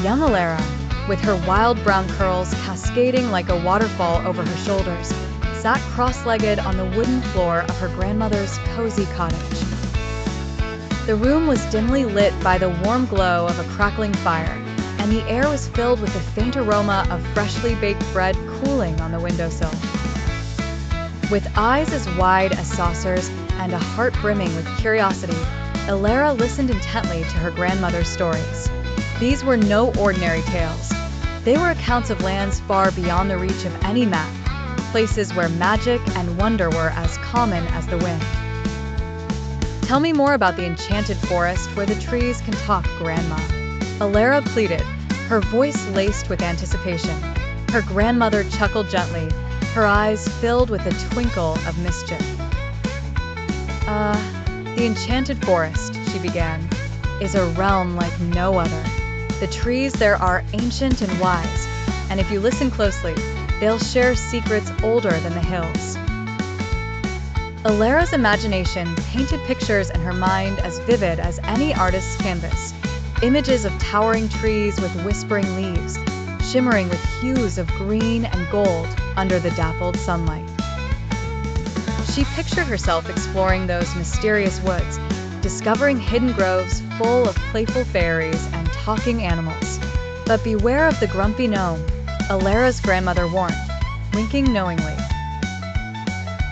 Young Alara, with her wild brown curls cascading like a waterfall over her shoulders, sat cross-legged on the wooden floor of her grandmother's cozy cottage. The room was dimly lit by the warm glow of a crackling fire, and the air was filled with the faint aroma of freshly baked bread cooling on the windowsill. With eyes as wide as saucers and a heart brimming with curiosity, Alara listened intently to her grandmother's stories. These were no ordinary tales. They were accounts of lands far beyond the reach of any map, places where magic and wonder were as common as the wind. "Tell me more about the enchanted forest where the trees can talk, Grandma," Alara pleaded, her voice laced with anticipation. Her grandmother chuckled gently, her eyes filled with a twinkle of mischief. The enchanted forest," she began, "is a realm like no other. The trees there are ancient and wise, and if you listen closely, they'll share secrets older than the hills." Alara's imagination painted pictures in her mind as vivid as any artist's canvas. Images of towering trees with whispering leaves, shimmering with hues of green and gold under the dappled sunlight. She pictured herself exploring those mysterious woods, discovering hidden groves full of playful fairies and talking animals. But beware of the grumpy gnome, Alara's grandmother warned, winking knowingly.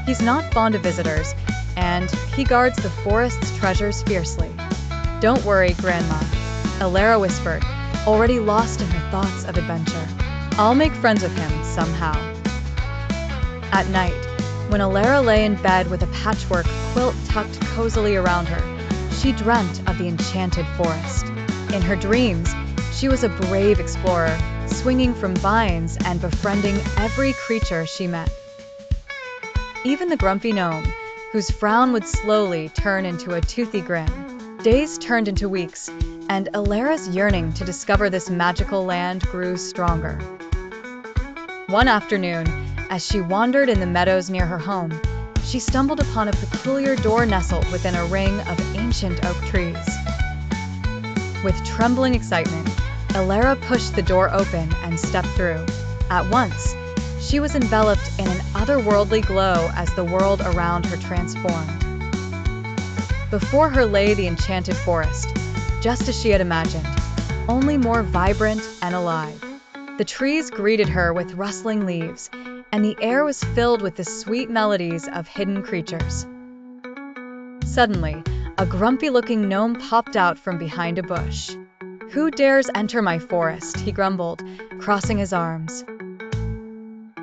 "He's not fond of visitors, and he guards the forest's treasures fiercely." "Don't worry, Grandma," Alara whispered, already lost in her thoughts of adventure. "I'll make friends with him somehow." At night, when Alara lay in bed with a patchwork quilt tucked cozily around her, she dreamt of the enchanted forest. In her dreams, she was a brave explorer, swinging from vines and befriending every creature she met. Even the grumpy gnome, whose frown would slowly turn into a toothy grin. Days turned into weeks, and Alara's yearning to discover this magical land grew stronger. One afternoon, as she wandered in the meadows near her home, she stumbled upon a peculiar door nestled within a ring of ancient oak trees. With trembling excitement, Alara pushed the door open and stepped through. At once, she was enveloped in an otherworldly glow as the world around her transformed. Before her lay the enchanted forest, just as she had imagined, only more vibrant and alive. The trees greeted her with rustling leaves, and the air was filled with the sweet melodies of hidden creatures. Suddenly, a grumpy-looking gnome popped out from behind a bush. "Who dares enter my forest?" he grumbled, crossing his arms.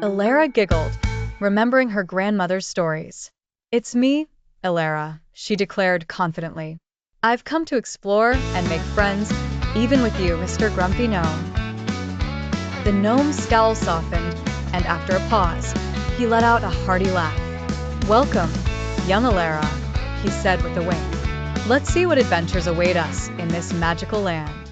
Alara giggled, remembering her grandmother's stories. "It's me, Alara," she declared confidently. "I've come to explore and make friends, even with you, Mr. Grumpy Gnome." The gnome's scowl softened, and after a pause, he let out a hearty laugh. "Welcome, young Alara," he said with a wink. "Let's see what adventures await us in this magical land."